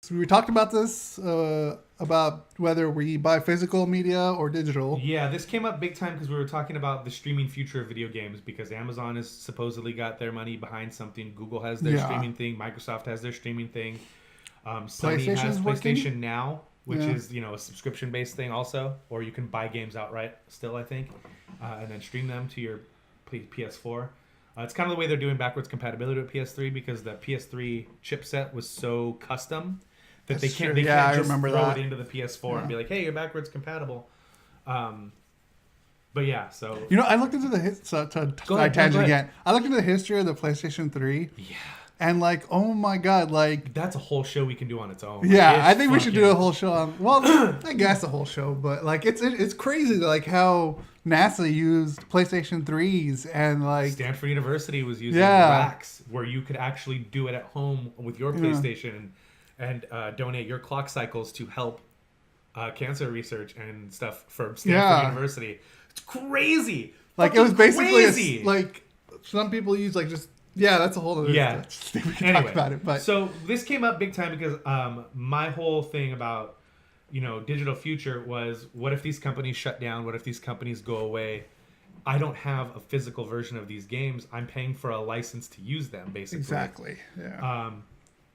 So we talked about this about whether we buy physical media or digital. Yeah, this came up big time because we were talking about the streaming future of video games because Amazon has supposedly got their money behind something. Google has their streaming thing. Microsoft has their streaming thing. Sony has PlayStation Now, which is a subscription based thing also, or you can buy games outright still, I think, and then stream them to your PS4. It's kind of the way they're doing backwards compatibility with PS3 because the PS3 chipset was so custom that they can't just throw it into the PS4 and be like, hey, you're backwards compatible. But yeah, so I looked into the tangent again. I looked into the history of the PlayStation 3. Yeah. And oh my god, that's a whole show we can do on its own. Yeah, I think we should do a whole show on. Well, I guess a whole show, but it's crazy how NASA used PlayStation 3s and Stanford University was using racks where you could actually do it at home with your PlayStation and donate your clock cycles to help cancer research and stuff for Stanford University. It's crazy. It was basically some people use just. Yeah, that's a whole other thing. We can talk about it, but so this came up big time because my whole thing about digital future was what if these companies shut down? What if these companies go away? I don't have a physical version of these games. I'm paying for a license to use them, basically. Exactly. Yeah.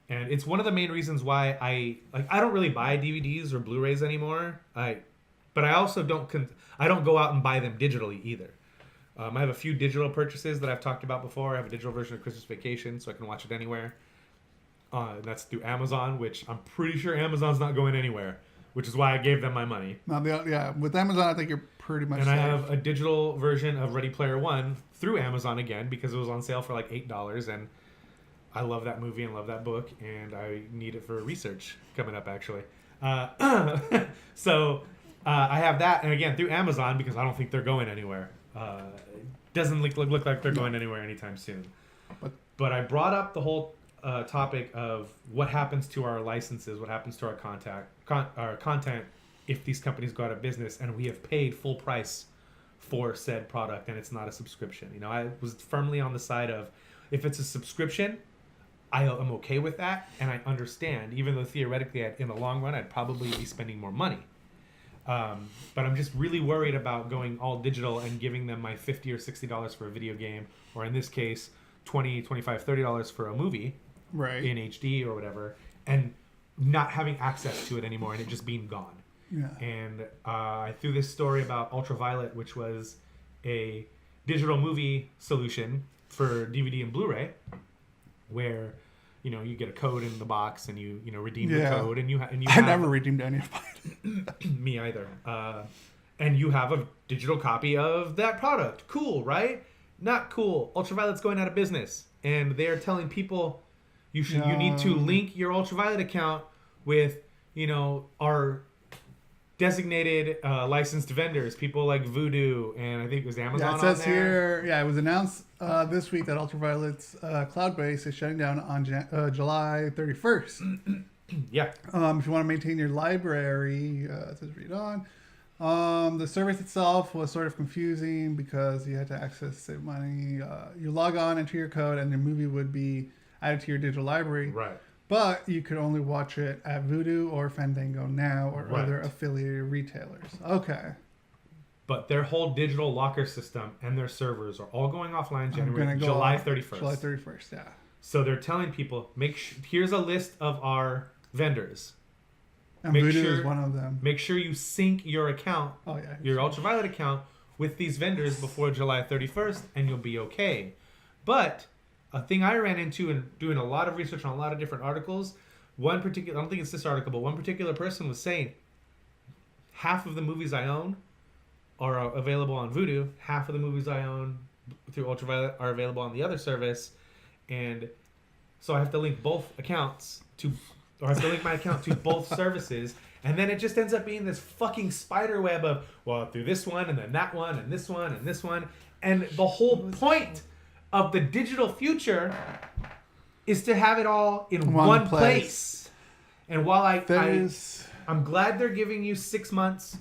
And it's one of the main reasons why I don't really buy DVDs or Blu-rays anymore. But I also don't go out and buy them digitally either. I have a few digital purchases that I've talked about before. I have a digital version of Christmas Vacation, so I can watch it anywhere. That's through Amazon, which I'm pretty sure Amazon's not going anywhere, which is why I gave them my money. With Amazon, I think you're pretty much. And safe. I have a digital version of Ready Player One through Amazon again because it was on sale for $8, and I love that movie and love that book, and I need it for research coming up actually. So I have that, and again through Amazon because I don't think they're going anywhere. Doesn't look like they're going anywhere anytime soon. But I brought up the whole topic of what happens to our licenses, what happens to our content if these companies go out of business and we have paid full price for said product and it's not a subscription. I was firmly on the side of if it's a subscription, I am okay with that and I understand, even though theoretically in the long run I'd probably be spending more money. But I'm just really worried about going all digital and giving them my $50 or $60 for a video game, or in this case, $20, $25, $30 for a movie in HD or whatever, and not having access to it anymore and it just being gone. Yeah. And I threw this story about UltraViolet, which was a digital movie solution for DVD and Blu-ray, where you get a code in the box and you redeem the code and you I never redeemed any of mine. Me either. And you have a digital copy of that product. Cool, right? Not cool. UltraViolet's going out of business, and they're telling people you need to link your UltraViolet account with our designated licensed vendors, people like Voodoo, and I think it was Amazon. Yeah, it says here. Yeah, it was announced this week that UltraViolet's cloud base is shutting down on July 31st. Yeah. If you want to maintain your library, it says read on. The service itself was sort of confusing because you had to access the money. You log on, enter your code, and the movie would be added to your digital library. Right. But you could only watch it at Voodoo or Fandango Now or other affiliated retailers. Okay. But their whole digital locker system and their servers are all going offline July 31st. July 31st, yeah. So they're telling people, here's a list of our vendors. And Voodoo is one of them. Make sure you sync your account, your UltraViolet account, with these vendors before July 31st, and you'll be okay. But a thing I ran into in doing a lot of research on a lot of different articles, I don't think it's this article, but one particular person was saying half of the movies I own are available on Voodoo, half of the movies I own through UltraViolet are available on the other service, and so I have to link both accounts I have to link my account to both services, and then it just ends up being this fucking spider web of, through this one, and then that one, and this one, and this one, and the whole point of the digital future is to have it all in one place. And while I'm glad they're giving you 6 months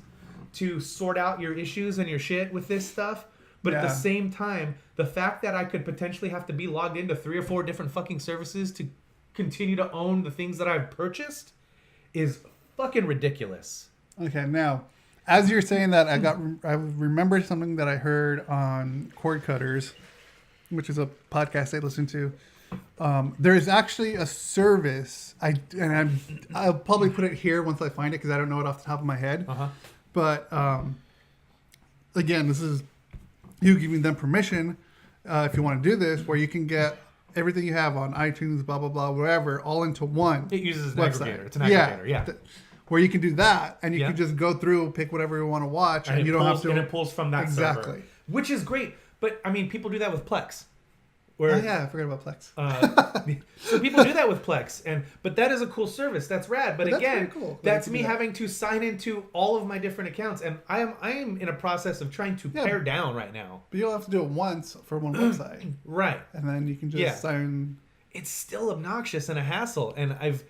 to sort out your issues and your shit with this stuff, but at the same time, the fact that I could potentially have to be logged into 3 or 4 different fucking services to continue to own the things that I've purchased is fucking ridiculous. Okay, now, as you're saying that, I remembered something that I heard on Cord Cutters, which is a podcast I listen to. There's actually a service. I'll probably put it here once I find it because I don't know it off the top of my head. Uh-huh. But again, this is you giving them permission if you want to do this, where you can get everything you have on iTunes, blah blah blah, whatever, all into one. It uses an website. aggregator. It's an aggregator. Yeah. Where you can do that, and you can just go through, pick whatever you want to watch, and you don't have to. And it pulls from that server, which is great. But I mean, people do that with Plex. Where, I forgot about Plex. So people do that with Plex, but that is a cool service. That's rad. But again, cool. that's me having to sign into all of my different accounts, and I am in a process of trying to pare down right now. But you'll have to do it once for one website, right? And then you can just sign. It's still obnoxious and a hassle, and I've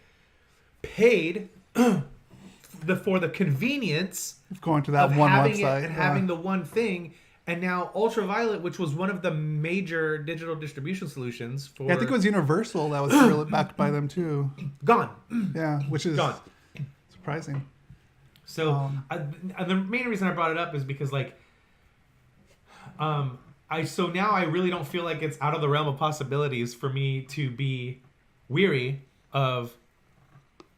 paid for the convenience of going to that one website and having the one thing. And now UltraViolet, which was one of the major digital distribution solutions for... Yeah, I think it was Universal that was really backed by them too. Gone. Yeah, which is gone. Surprising. So the main reason I brought it up is because so now I really don't feel like it's out of the realm of possibilities for me to be weary of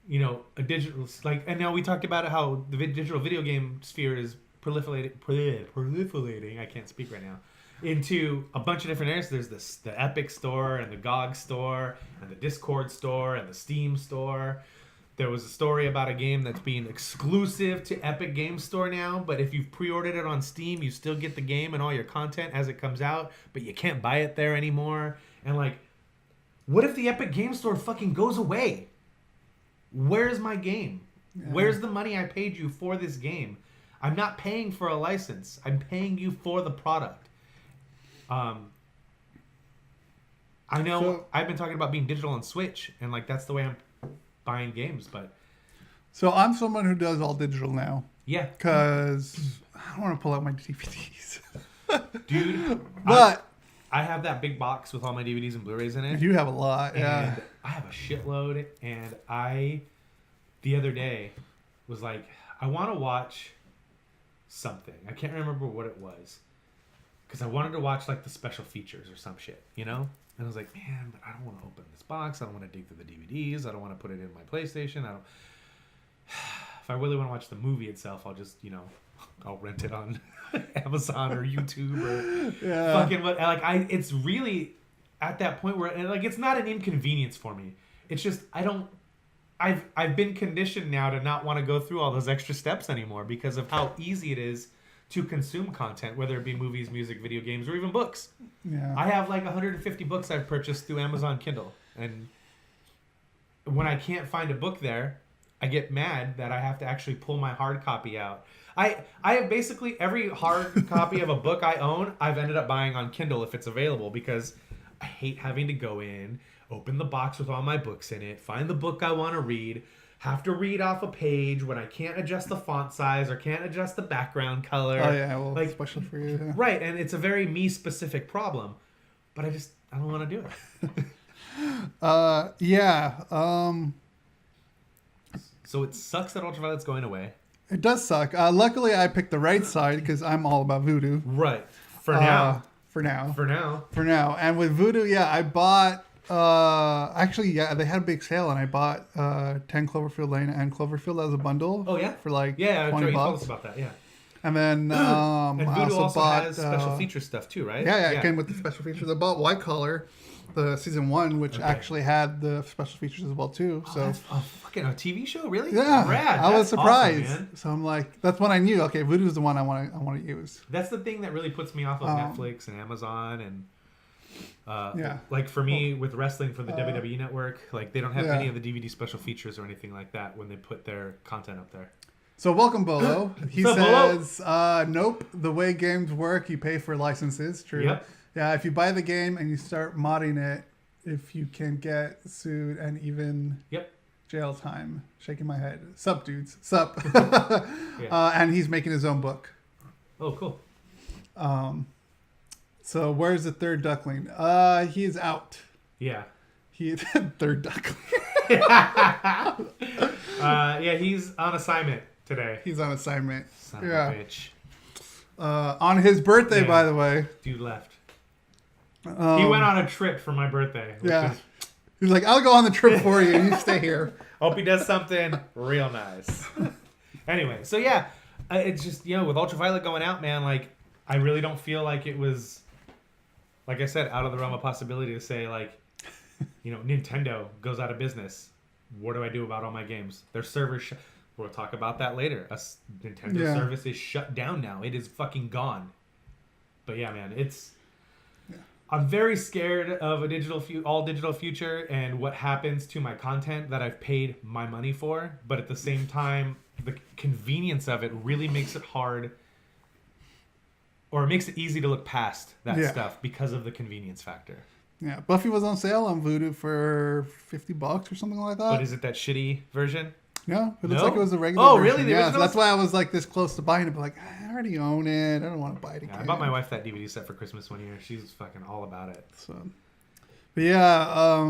a digital and now we talked about how the digital video game sphere is proliferating. I can't speak right now. Into a bunch of different areas. There's the Epic store and the GOG store and the Discord store and the Steam store. There was a story about a game that's being exclusive to Epic Game Store now, but if you've pre-ordered it on Steam, you still get the game and all your content as it comes out, but you can't buy it there anymore. And what if the Epic Game Store fucking goes away? Where's my game? Yeah. Where's the money I paid you for this game? I'm not paying for a license. I'm paying you for the product. I know I've been talking about being digital on Switch, and that's the way I'm buying games. But so I'm someone who does all digital now. Yeah. Because I don't want to pull out my DVDs, dude. But I have that big box with all my DVDs and Blu-rays in it. You have a lot, yeah. And I have a shitload, and the other day was like, I want to watch something. I can't remember what it was. Because I wanted to watch the special features or some shit, And I was like, man, but I don't want to open this box. I don't want to dig through the DVDs. I don't want to put it in my PlayStation. If I really want to watch the movie itself, I'll just, I'll rent it on Amazon or YouTube or fucking what. It's really at that point where, it's not an inconvenience for me. It's just, I've been conditioned now to not want to go through all those extra steps anymore because of how easy it is to consume content, whether it be movies, music, video games, or even books. Yeah. I have 150 books I've purchased through Amazon Kindle. And when I can't find a book there, I get mad that I have to actually pull my hard copy out. I have basically every hard copy of a book I own, I've ended up buying on Kindle if it's available because I hate having to go in, open the box with all my books in it, find the book I want to read, have to read off a page when I can't adjust the font size or can't adjust the background color. Oh yeah, well, especially for you. Yeah. Right, and it's a very me-specific problem, but I don't want to do it. Yeah. So it sucks that UltraViolet's going away. It does suck. Luckily, I picked the right side because I'm all about Voodoo. Right. For now. And with Voodoo, I bought... they had a big sale, and I bought 10 Cloverfield Lane and Cloverfield as a bundle. Oh, yeah? For $20. You told us about that, yeah. And then and Voodoo I also bought... has special feature stuff, too, right? Yeah, it came with the special features. I bought White Collar, the season 1, which actually had the special features as well, too. So that's fucking a TV show, really? Yeah, rad. I was surprised. Awesome, so I'm like, that's when I knew. Okay, Voodoo's the one I want to use. That's the thing that really puts me off of Netflix and Amazon and for me with wrestling for the WWE Network, they don't have any of the DVD special features or anything like that when they put their content up there. So welcome, Bolo. He says, nope, the way games work, you pay for licenses. True. Yep. Yeah, if you buy the game and you start modding it, if you can get sued and even jail time. Shaking my head. Sup, dudes. Sup. And he's making his own book. Oh, cool. So where's the third duckling? He's out. Yeah. He third duck. Yeah, he's on assignment today. He's on assignment. Son of a bitch. On his birthday, by the way. Dude left. He went on a trip for my birthday. He's like, I'll go on the trip for you. You stay here. Hope he does something real nice. Anyway, so yeah, it's just, with UltraViolet going out, man, like, I really don't feel like it was, like I said, out of the realm of possibility to say, like, Nintendo goes out of business. What do I do about all my games? Their servers, we'll talk about that later. Nintendo service is shut down now. It is fucking gone. But yeah, man, I'm very scared of a all digital future and what happens to my content that I've paid my money for. But at the same time, the convenience of it really makes it hard, or it makes it easy to look past that stuff because of the convenience factor. Yeah, Buffy was on sale on Vudu for $50 or something like that. But is it that shitty version? No, it looks like it was a regular version. Really? Yeah, so that's why I was like this close to buying it, but like, I already own it. I don't want to buy it again. I bought my wife that DVD set for Christmas one year. She's fucking all about it. So, but yeah,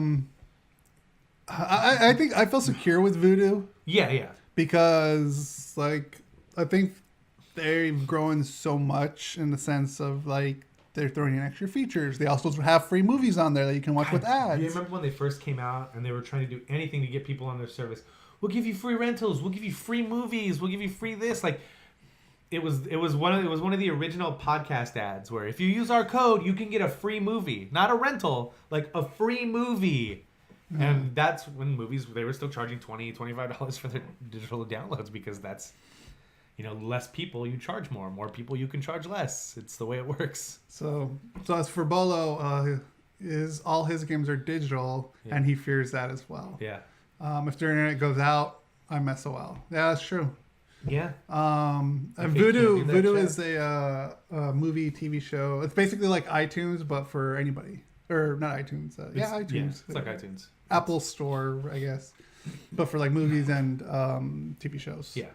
I think I feel secure with Vudu. Yeah. Because like I think they've grown so much in the sense of like they're throwing in extra features. They also have free movies on there that you can watch with ads. You remember when they first came out and they were trying to do anything to get people on their service? We'll give you free rentals. We'll give you free movies. We'll give you free this. Like, it was one of the original podcast ads where if you use our code, you can get a free movie, not a rental, like a free movie. Mm. And that's when movies, they were still charging $20, $25 for their digital downloads because that's, less people you charge more people you can charge less. It's the way it works. So as for Bolo, all his games are digital, and he fears that as well. Yeah. If their internet goes out, I'm SOL. Yeah, that's true. Yeah. And Vudu is a movie TV show. It's basically like iTunes, but for anybody. Or not iTunes. iTunes. Yeah, it's like iTunes. Apple Store, I guess. But for like movies and TV shows. Yeah.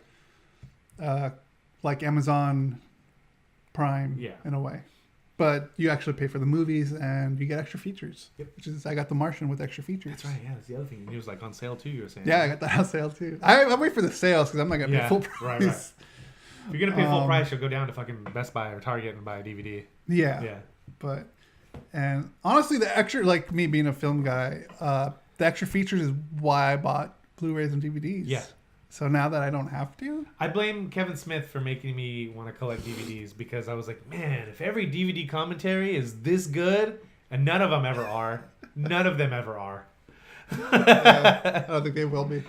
Like Amazon Prime, in a way. But you actually pay for the movies and you get extra features. Yep. Which is, I got The Martian with extra features. That's right, yeah. That's the other thing. It was like on sale too, you were saying. Yeah, I got that on sale too. I wait for the sales because I'm not going to pay full price. Right. If you're going to pay full price, you'll go down to fucking Best Buy or Target and buy a DVD. Yeah. And honestly, the extra, like me being a film guy, the extra features is why I bought Blu-rays and DVDs. Yeah. So now that I don't have to, I blame Kevin Smith for making me want to collect DVDs because I was like, man, if every DVD commentary is this good, and none of them ever are. I don't think they will be.